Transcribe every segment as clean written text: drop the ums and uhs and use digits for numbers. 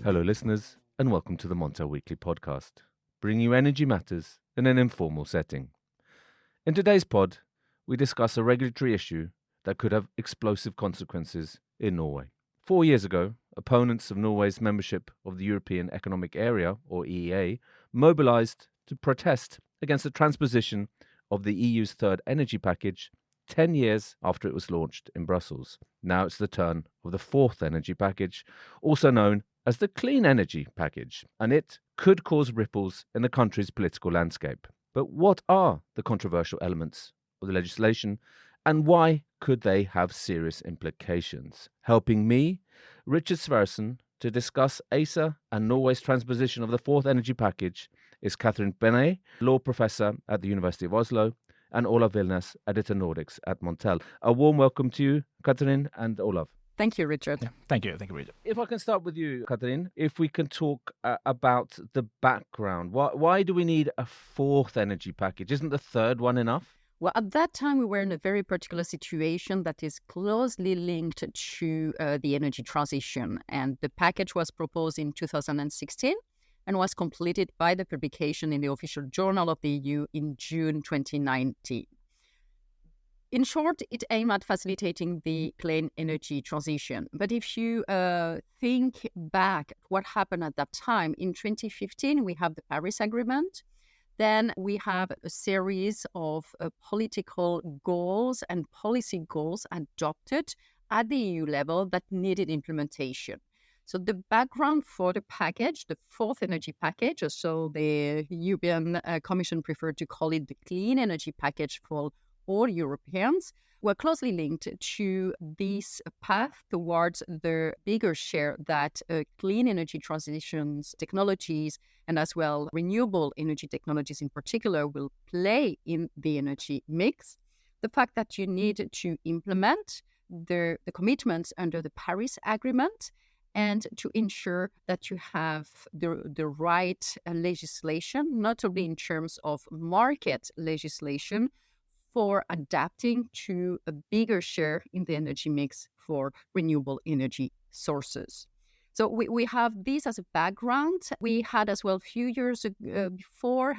Hello, listeners, and welcome to the Montel Weekly Podcast, bringing you energy matters in an informal setting. In today's pod, we discuss a regulatory issue that could have explosive consequences in Norway. 4 years ago, opponents of Norway's membership of the European Economic Area, or EEA, mobilized to protest against the transposition of the EU's third energy package 10 years after it was launched in Brussels. Now it's the turn of the fourth energy package, also known as the Clean Energy Package, and it could cause ripples in the country's political landscape. But what are the controversial elements of the legislation, and why could they have serious implications? Helping me, Richard Sverrisson, to discuss Acer and Norway's transposition of the fourth energy package is Banet, law professor at the University of Oslo, and Olav Vilnes, editor Nordics at Montel. A warm welcome to you, Catherine and Olav. Thank you, Richard. Yeah, thank you, Richard. If I can start with you, Catherine, if we can talk about the background. Why do we need a fourth energy package? Isn't the third one enough? Well, at that time, we were in a very particular situation that is closely linked to the energy transition. And the package was proposed in 2016 and was completed by the publication in the official journal of the EU in June 2019. In short, it aimed at facilitating the clean energy transition. But if you think back what happened at that time, in 2015, we have the Paris Agreement. Then we have a series of political goals and policy goals adopted at the EU level that needed implementation. So the background for the package, the fourth energy package, so the European Commission preferred to call it the Clean Energy Package for all Europeans, were closely linked to this path towards the bigger share that clean energy transitions technologies and as well renewable energy technologies in particular will play in the energy mix. The fact that you need to implement the commitments under the Paris Agreement and to ensure that you have the right legislation, not only in terms of market legislation, for adapting to a bigger share in the energy mix for renewable energy sources. So we have this as a background. We had as well a few years before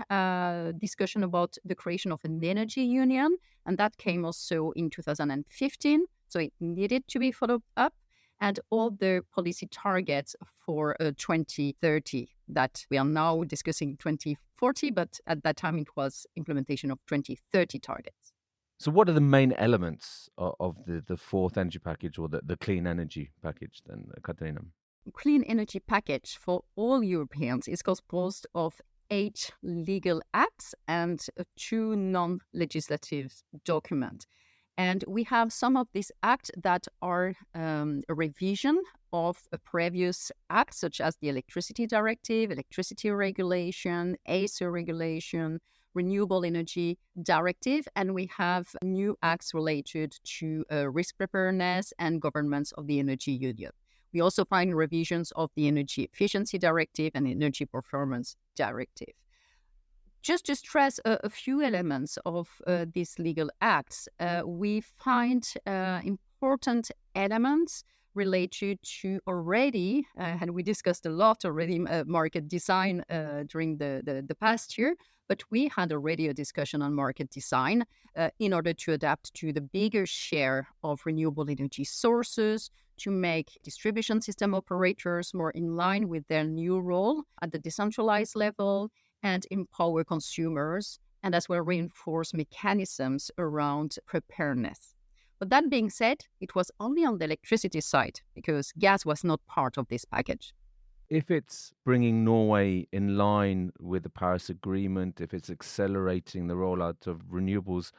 discussion about the creation of an energy union, and that came also in 2015. So it needed to be followed up. And all the policy targets for 2030 that we are now discussing 2040, but at that time it was implementation of 2030 targets. So what are the main elements of the fourth energy package or the clean energy package then, Katarina? Clean energy package for all Europeans is composed of 8 legal acts and 2 non-legislative documents. And we have some of these acts that are a revision of a previous act, such as the Electricity Directive, Electricity Regulation, Acer Regulation, Renewable Energy Directive, and we have new acts related to risk preparedness and governance of the Energy Union. We also find revisions of the Energy Efficiency Directive and Energy Performance Directive. Just to stress a few elements of these legal acts, we find important elements related to already, and we discussed a lot already, market design during the past year, but we had already a discussion on market design in order to adapt to the bigger share of renewable energy sources, to make distribution system operators more in line with their new role at the decentralized level, and empower consumers, and as well reinforce mechanisms around preparedness. But that being said, it was only on the electricity side, because gas was not part of this package. If it's bringing Norway in line with the Paris Agreement, if it's accelerating the rollout of renewables,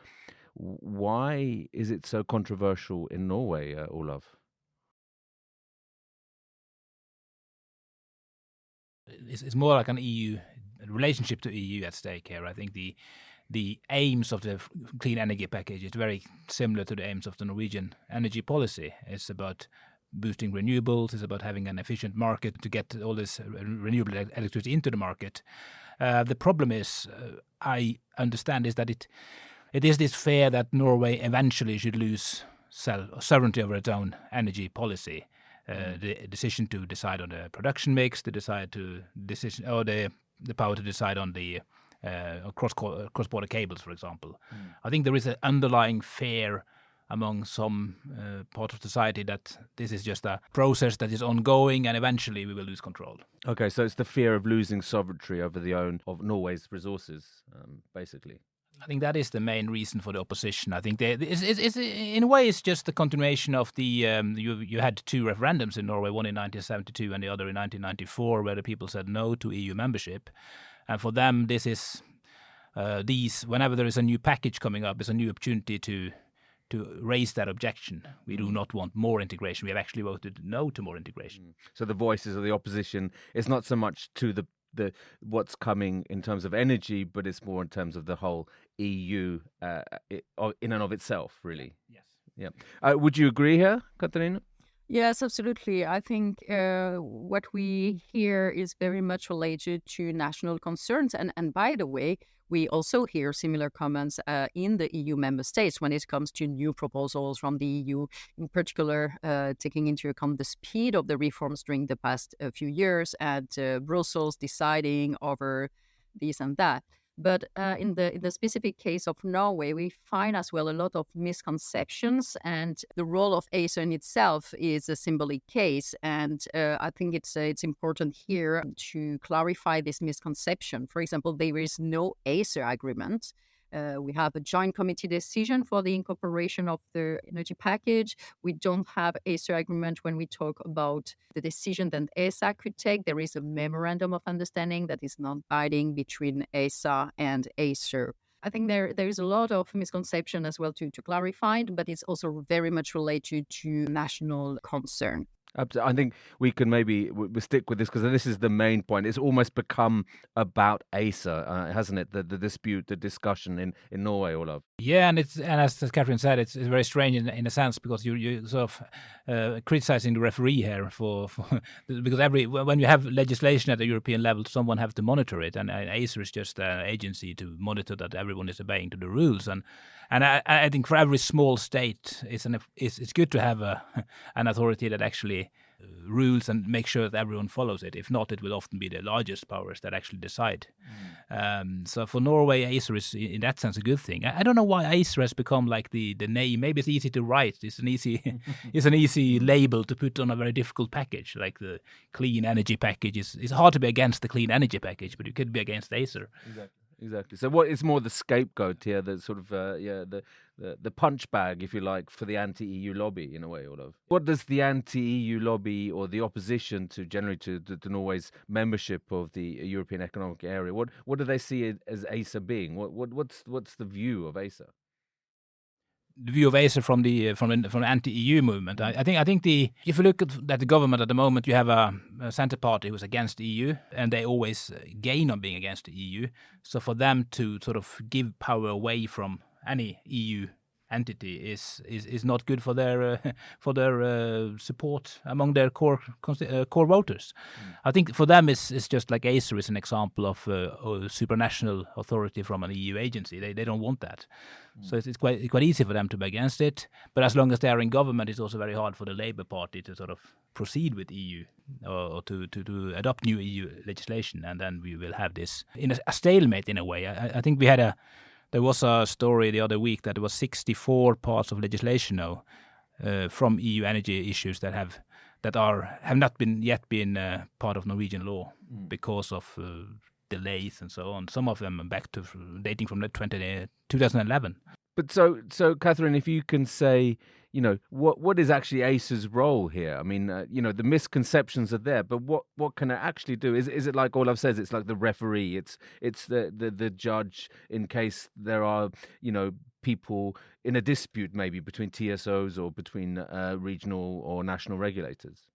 why is it so controversial in Norway, Olav? It's more like an EU relationship to EU at stake here. I think the aims of the clean energy package is very similar to the aims of the Norwegian energy policy. It's about boosting renewables. It's about having an efficient market to get all this renewable electricity into the market. The problem is, I understand, is that it is this fear that Norway eventually should lose sovereignty over its own energy policy. the decision to decide on the production mix, the power to decide on the cross-border cables, for example. I think there is an underlying fear among some part of society that this is just a process that is ongoing and eventually we will lose control. Okay, so it's the fear of losing sovereignty over of Norway's resources, basically. I think that is the main reason for the opposition. I think it's in a way it's just the continuation of the you had two referendums in Norway, one in 1972 and the other in 1994, where the people said no to EU membership, and for them this is whenever there is a new package coming up, it's a new opportunity to raise that objection. We do not want more integration. We have actually voted no to more integration. So the voices of the opposition, it's not so much to the what's coming in terms of energy, but it's more in terms of the whole EU in and of itself, really. Yes. Yeah. Would you agree here, Katarina? Yes, absolutely. I think what we hear is very much related to national concerns. And by the way, we also hear similar comments in the EU member states when it comes to new proposals from the EU, in particular, taking into account the speed of the reforms during the past few years and Brussels deciding over this and that. But in the specific case of Norway, we find as well a lot of misconceptions, and the role of Acer in itself is a symbolic case. And I think it's important here to clarify this misconception. For example, there is no Acer agreement. We have a joint committee decision for the incorporation of the energy package. We don't have Acer agreement when we talk about the decision that ESA could take. There is a memorandum of understanding that is non-binding between ESA and Acer. I think there is a lot of misconception as well to clarify, but it's also very much related to national concern. I think we can maybe we stick with this because this is the main point. It's almost become about Acer, hasn't it? The dispute, the discussion in Norway, Olav. Yeah, and as Catherine said, it's very strange in a sense because you sort of criticizing the referee here for because when you have legislation at the European level, someone has to monitor it, and Acer is just an agency to monitor that everyone is obeying to the rules. And I think for every small state, it's good to have an authority that actually rules and make sure that everyone follows it. If not, it will often be the largest powers that actually decide. So for Norway, Acer is in that sense a good thing. I don't know why Acer has become like the name. Maybe it's easy to write. It's an easy label to put on a very difficult package, like the clean energy package. It's hard to be against the clean energy package, but you could be against Acer. Exactly. So what is more the scapegoat here, the sort of the punch bag, if you like, for the anti-EU lobby in a way, Olav? What does the anti-EU lobby or the opposition to generally to Norway's membership of the European Economic Area? What do they see as Acer being? What's the view of Acer? The view of Acer from the anti-EU movement. I think if you look at the government at the moment, you have a centre party who's against the EU, and they always gain on being against the EU. So for them to sort of give power away from any EU entity is not good for their support among their core voters. I think for them it's just like Acer is an example of a supranational authority from an EU agency. They don't want that. So it's quite easy for them to be against it. But as long as they are in government, it's also very hard for the Labour Party to sort of proceed with EU or to adopt new EU legislation, and then we will have this in a stalemate in a way. I think there was a story the other week that there was 64 parts of legislation now from EU energy issues that have not yet been part of Norwegian law because of delays and so on. Some of them are dating from 2011. But so Catherine, if you can say, what is actually Acer's role here? I mean, the misconceptions are there, but what can it actually do? Is it like Olav says? It's like the referee. It's the judge in case there are people in a dispute maybe between TSOs or between regional or national regulators.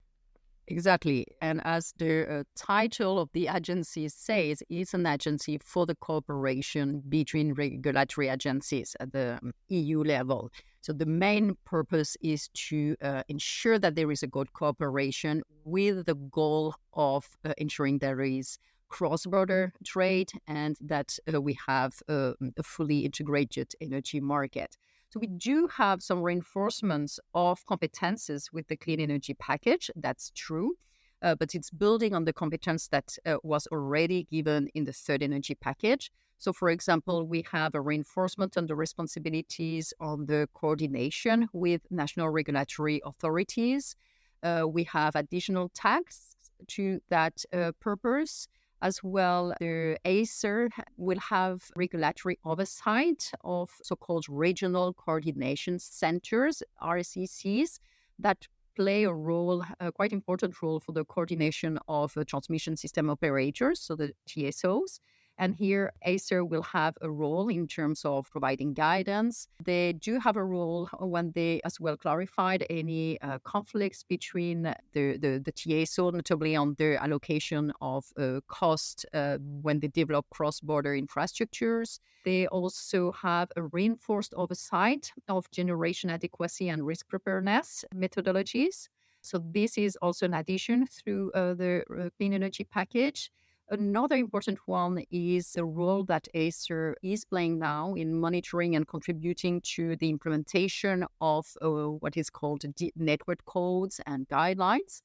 Exactly. And as the title of the agency says, it's an agency for the cooperation between regulatory agencies at the EU level. So the main purpose is to ensure that there is a good cooperation with the goal of ensuring there is cross-border trade and that we have a fully integrated energy market. So we do have some reinforcements of competences with the clean energy package. That's true. But it's building on the competence that was already given in the third energy package. So, for example, we have a reinforcement on the responsibilities on the coordination with national regulatory authorities. We have additional tasks to that purpose. As well, the Acer will have regulatory oversight of so-called regional coordination centers, RCCs, that play a role, a quite important role for the coordination of transmission system operators, so the TSOs. And here, Acer will have a role in terms of providing guidance. They do have a role when they as well clarified any conflicts between the TSO, notably on the allocation of cost when they develop cross-border infrastructures. They also have a reinforced oversight of generation adequacy and risk preparedness methodologies. So this is also an addition through the clean energy package. Another important one is the role that Acer is playing now in monitoring and contributing to the implementation of what is called network codes and guidelines.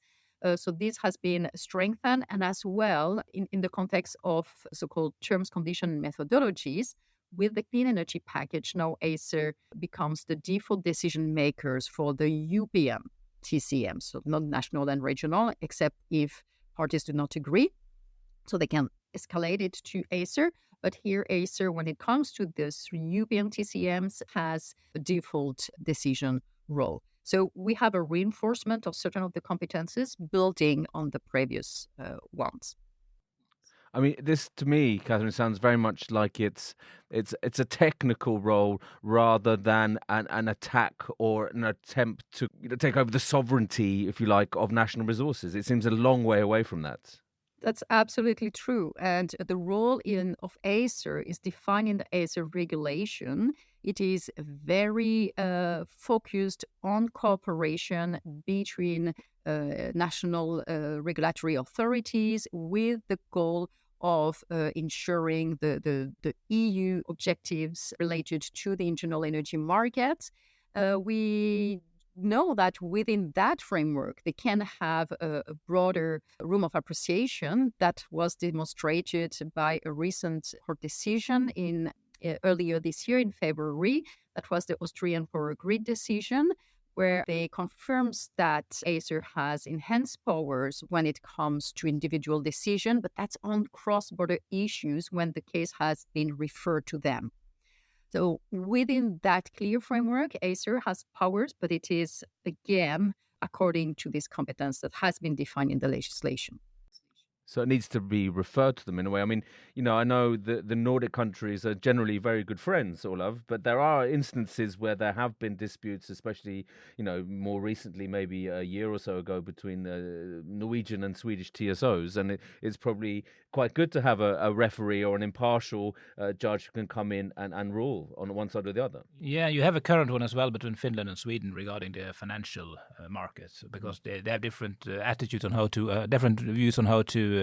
So this has been strengthened, and as well in the context of so-called terms, condition, methodologies. With the clean energy package, now Acer becomes the default decision makers for the UPM TCM, so not national and regional, except if parties do not agree. So they can escalate it to Acer. But here, Acer, when it comes to this UPM TCMs, has a default decision role. So we have a reinforcement of certain of the competences building on the previous ones. I mean, this to me, Catherine, sounds very much like it's a technical role rather than an attack or an attempt to take over the sovereignty, if you like, of national resources. It seems a long way away from that. That's absolutely true. And the role of Acer is defined in the Acer regulation. It is very focused on cooperation between national regulatory authorities with the goal of ensuring the EU objectives related to the internal energy market. We know that within that framework, they can have a broader room of appreciation that was demonstrated by a recent court decision in earlier this year in February. That was the Austrian Power Grid decision, where they confirms that Acer has enhanced powers when it comes to individual decision, but that's on cross-border issues when the case has been referred to them. So within that clear framework, Acer has powers, but it is, again, according to this competence that has been defined in the legislation. So it needs to be referred to them in a way. I mean, I know the Nordic countries are generally very good friends, Olav, but there are instances where there have been disputes, especially, more recently, maybe a year or so ago, between the Norwegian and Swedish TSOs. And it's probably quite good to have a referee or an impartial judge who can come in and rule on one side or the other. Yeah, you have a current one as well between Finland and Sweden regarding the financial markets, because they have different attitudes on how to, different views on how to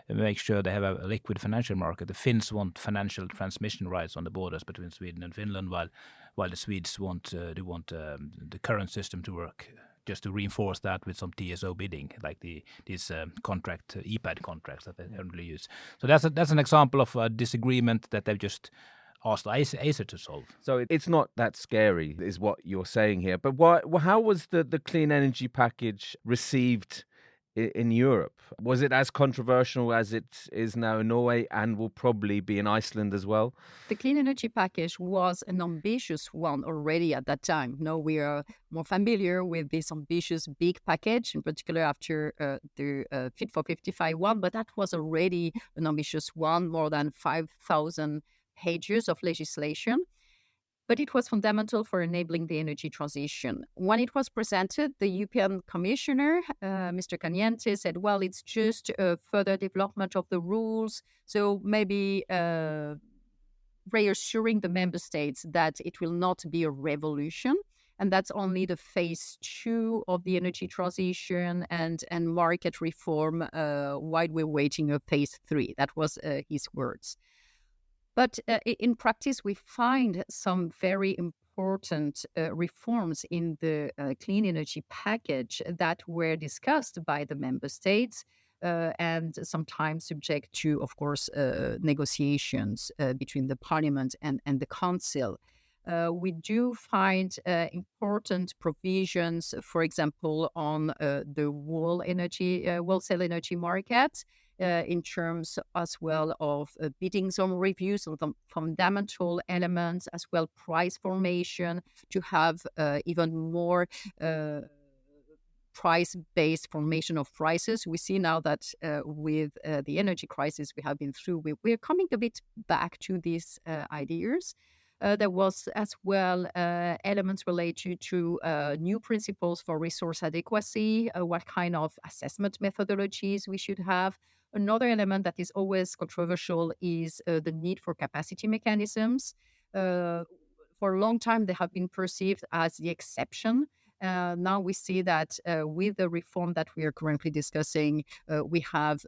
make sure they have a liquid financial market. The Finns want financial transmission rights on the borders between Sweden and Finland, while the Swedes want the current system to work, just to reinforce that with some TSO bidding, like these contract EPAD contracts that they currently use. So that's an example of a disagreement that they've just asked Acer to solve. So it's not that scary, is what you're saying here. But how was the clean energy package received in Europe? Was it as controversial as it is now in Norway and will probably be in Iceland as well? The clean energy package was an ambitious one already at that time. Now we are more familiar with this ambitious big package, in particular after the Fit for 55 one, but that was already an ambitious one, more than 5,000 pages of legislation. But it was fundamental for enabling the energy transition. When it was presented, the European Commissioner, Mr. Caniente, said, well, it's just a further development of the rules, so maybe reassuring the member states that it will not be a revolution, and that's only the phase 2 of the energy transition and market reform while we're waiting a phase 3. That was his words. But in practice, we find some very important reforms in the clean energy package that were discussed by the member states and sometimes subject to, of course, negotiations between the Parliament and the Council. We do find important provisions, for example, on the wholesale energy market, in terms as well of bidding zone reviews of the fundamental elements, as well price formation, to have even more price-based formation of prices. We see now that with the energy crisis we have been through, we're coming a bit back to these ideas. There was as well elements related to new principles for resource adequacy, what kind of assessment methodologies we should have. Another element that is always controversial is the need for capacity mechanisms. For a long time, they have been perceived as the exception. Now we see that with the reform that we are currently discussing, we have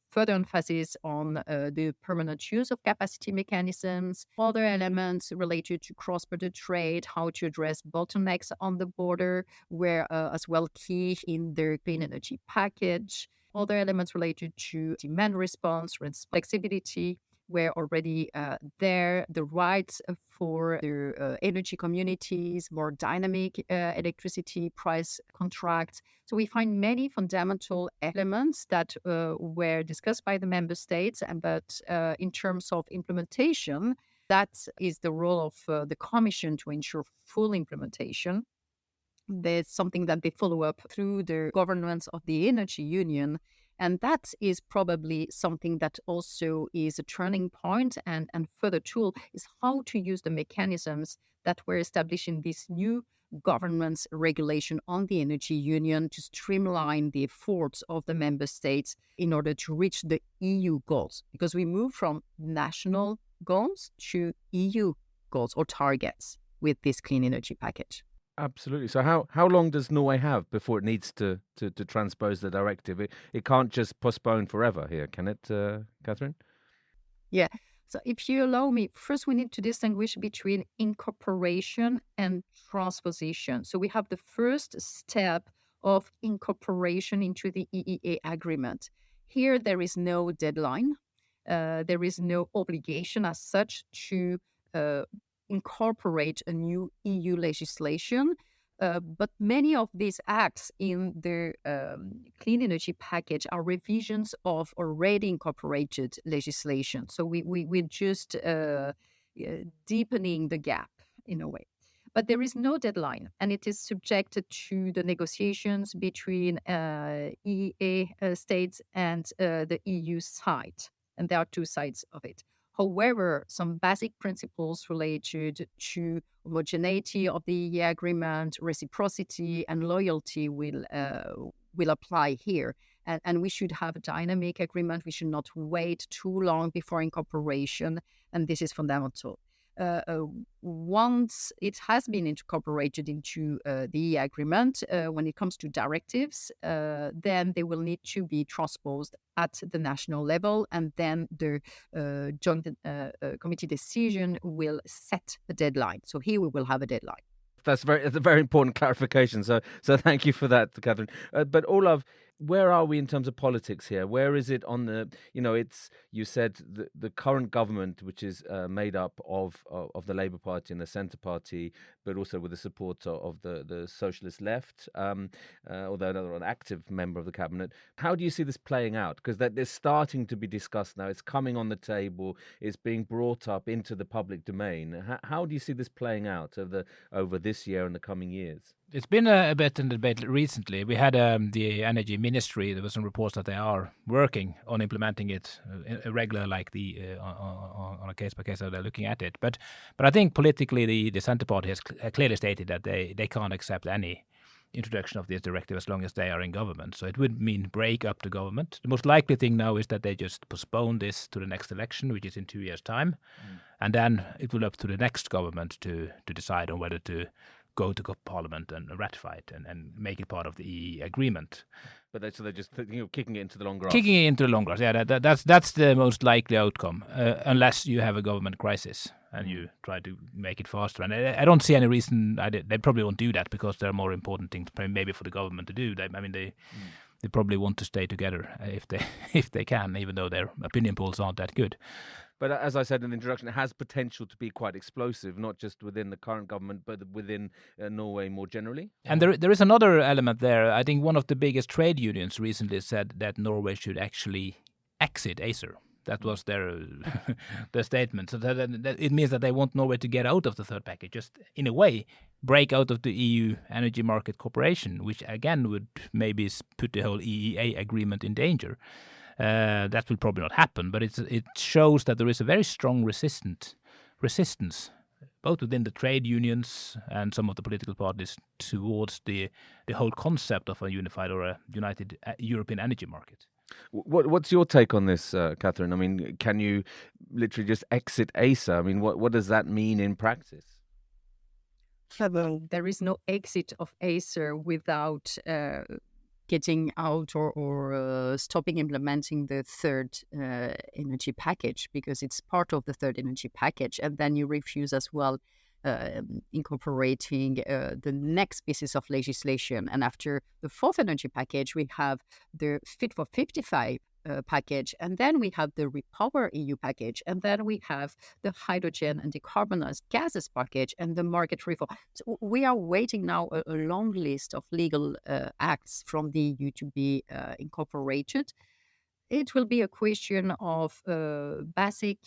further emphasis on the permanent use of capacity mechanisms, other elements related to cross-border trade, how to address bottlenecks on the border were as well key in the clean energy package. Other elements related to demand response, flexibility were already there. The rights for the energy communities, more dynamic electricity price contracts. So we find many fundamental elements that were discussed by the member states, but in terms of implementation, that is the role of the Commission to ensure full implementation. There's something that they follow up through the governance of the Energy Union. And that is probably something that also is a turning point and further tool is how to use the mechanisms that were established in this new governance regulation on the Energy Union to streamline the efforts of the member states in order to reach the EU goals. Because we move from national goals to EU goals or targets with this clean energy package. Absolutely. So how long does Norway have before it needs to transpose the directive? It can't just postpone forever here, can it, Catherine? Yeah. So if you allow me, first we need to distinguish between incorporation and transposition. So we have the first step of incorporation into the EEA agreement. Here there is no deadline. There is no obligation as such to incorporate a new EU legislation. But many of these acts in the clean energy package are revisions of already incorporated legislation. So we're just deepening the gap in a way. But there is no deadline, and it is subjected to the negotiations between EEA states and the EU side. And there are two sides of it. However, some basic principles related to homogeneity of the agreement, reciprocity, and loyalty will apply here. And we should have a dynamic agreement. We should not wait too long before incorporation, and this is fundamental. Once it has been incorporated into the agreement, when it comes to directives, then they will need to be transposed at the national level, and then the joint committee decision will set a deadline. So here we will have a deadline. That's a very important clarification. So thank you for that, Catherine. But Olav, where are we in terms of politics here? Where is it on the? You said the current government, which is made up of the Labour Party and the Centre Party, but also with the support of the Socialist Left, although they're an active member of the cabinet. How do you see this playing out? Because that is starting to be discussed now. It's coming on the table. It's being brought up into the public domain. How do you see this playing out over this year and the coming years? It's been a bit in the debate recently. We had the Energy Ministry. There were some reports that they are working on implementing it regular, like on a case by case. They're looking at it. But I think politically, the Centre Party has clearly stated that they can't accept any introduction of this directive as long as they are in government. So it would mean break up the government. The most likely thing now is that they just postpone this to the next election, which is in 2 years' time, and then it will up to the next government to decide on whether to go to Parliament and ratify it and make it part of the EE agreement. But they're just kicking it into the long grass. Kicking it into the long grass, yeah. That's the most likely outcome, unless you have a government crisis. and you try to make it faster. And I don't see any reason. They probably won't do that because there are more important things maybe for the government to do. They probably want to stay together if they can, even though their opinion polls aren't that good. But as I said in the introduction, it has potential to be quite explosive, not just within the current government, but within Norway more generally. And there is another element there. I think one of the biggest trade unions recently said that Norway should actually exit Acer. That was their statement. So that it means that they want Norway to get out of the third package, just in a way break out of the EU Energy Market Cooperation, which again would maybe put the whole EEA agreement in danger. That will probably not happen, but it shows that there is a very strong resistance, both within the trade unions and some of the political parties, towards the whole concept of a unified or a united European energy market. What's your take on this, Catherine? I mean, can you literally just exit Acer? I mean, what does that mean in practice? There is no exit of Acer without getting out or stopping implementing the third energy package, because it's part of the third energy package. And then you refuse as well incorporating the next pieces of legislation. And after the fourth energy package, we have the Fit for 55 package, and then we have the Repower EU package, and then we have the hydrogen and decarbonized gases package and the market reform. So we are waiting now a long list of legal acts from the EU to be incorporated. It will be a question of basic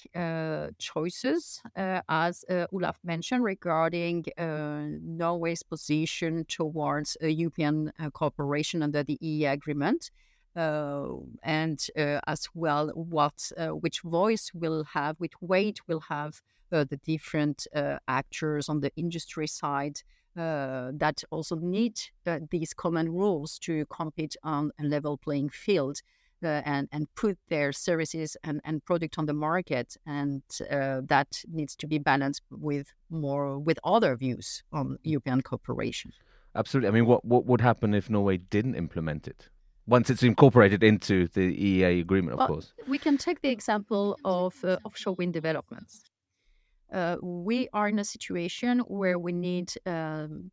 choices, as Olav mentioned, regarding Norway's position towards European cooperation under the EEA agreement, and as well which voice will have, which weight will have the different actors on the industry side that also need these common rules to compete on a level playing field. And put their services and product on the market, and that needs to be balanced with other views on European cooperation. Absolutely. I mean, what would happen if Norway didn't implement it once it's incorporated into the EEA agreement? Of course, we can take the example of offshore wind developments. We are in a situation where we need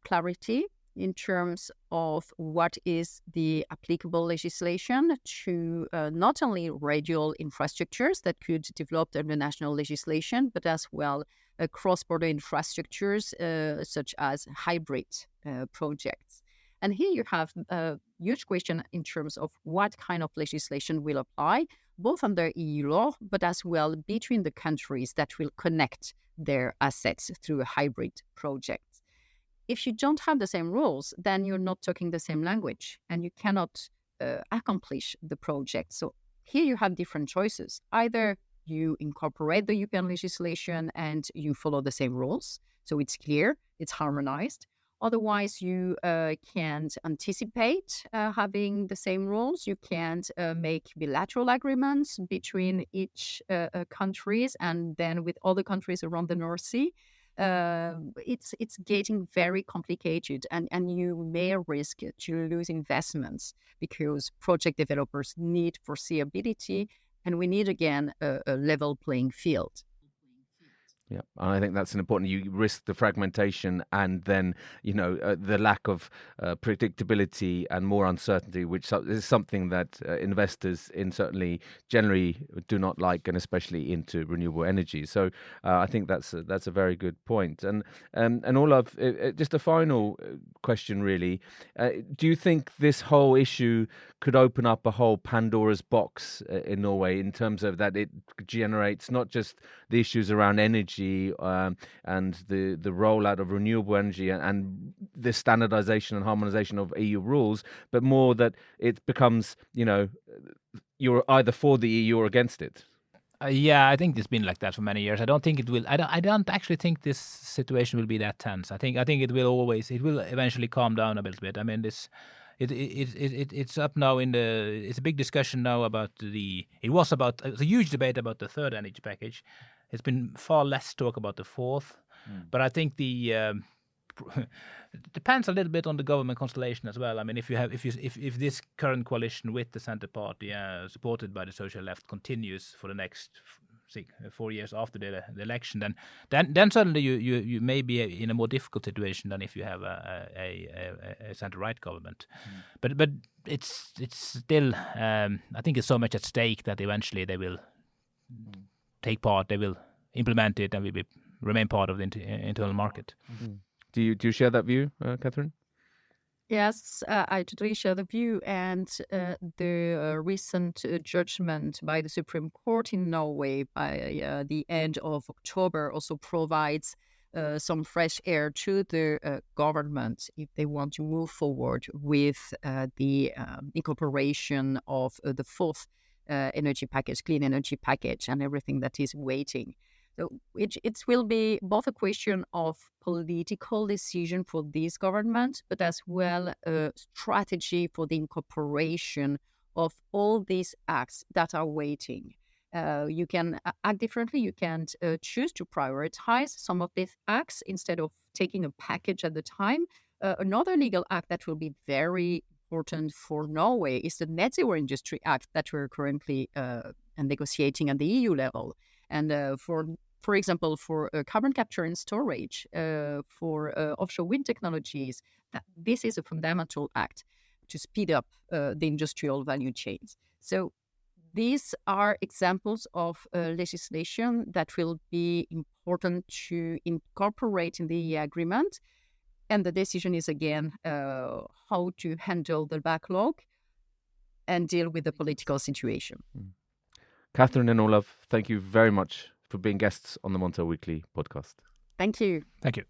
clarity in terms of what is the applicable legislation to not only radial infrastructures that could develop under national legislation, but as well cross-border infrastructures such as hybrid projects. And here you have a huge question in terms of what kind of legislation will apply, both under EU law, but as well between the countries that will connect their assets through a hybrid project. If you don't have the same rules, then you're not talking the same language and you cannot accomplish the project. So here you have different choices. Either you incorporate the European legislation and you follow the same rules, so it's clear, it's harmonized. Otherwise, you can't anticipate having the same rules. You can't make bilateral agreements between each countries and then with other countries around the North Sea. It's getting very complicated, and you may risk to lose investments because project developers need foreseeability, and we need again a level playing field. Yeah, I think that's an important. You risk the fragmentation and then, the lack of predictability and more uncertainty, which is something that investors certainly generally do not like, and especially into renewable energy. So I think that's a very good point. And Olav, just a final question, really. Do you think this whole issue could open up a whole Pandora's box in Norway in terms of that it generates not just the issues around energy and the rollout of renewable energy and the standardization and harmonization of EU rules, but more that it becomes, you're either for the EU or against it? Yeah, I think it's been like that for many years. I don't think it will. I don't actually think this situation will be that tense. I think it will eventually calm down a little bit. I mean, it's up now it's a big discussion now about it's a huge debate about the third energy package. It's been far less talk about the fourth, but I think it depends a little bit on the government constellation as well. I mean, if this current coalition with the Centre Party, supported by the social left, continues for the next 4 years after the election, then suddenly you may be in a more difficult situation than if you have a center-right government. But it's still I think it's so much at stake that eventually they will take part, they will implement it, and we will remain part of the internal market. Do you share that view, Catherine? Yes, I totally share the view, and the recent judgment by the Supreme Court in Norway by the end of October also provides some fresh air to the government if they want to move forward with the incorporation of the fourth energy package, clean energy package, and everything that is waiting. So it will be both a question of political decision for this government, but as well a strategy for the incorporation of all these acts that are waiting. You can act differently. You can choose to prioritize some of these acts instead of taking a package at the time. Another legal act that will be very important for Norway is the Net Zero Industry Act that we're currently negotiating at the EU level. And for example, for carbon capture and storage, for offshore wind technologies, this is a fundamental act to speed up the industrial value chains. So these are examples of legislation that will be important to incorporate in the agreement. And the decision is, again, how to handle the backlog and deal with the political situation. Catherine and Olav, thank you very much for being guests on the Montel Weekly podcast. Thank you. Thank you.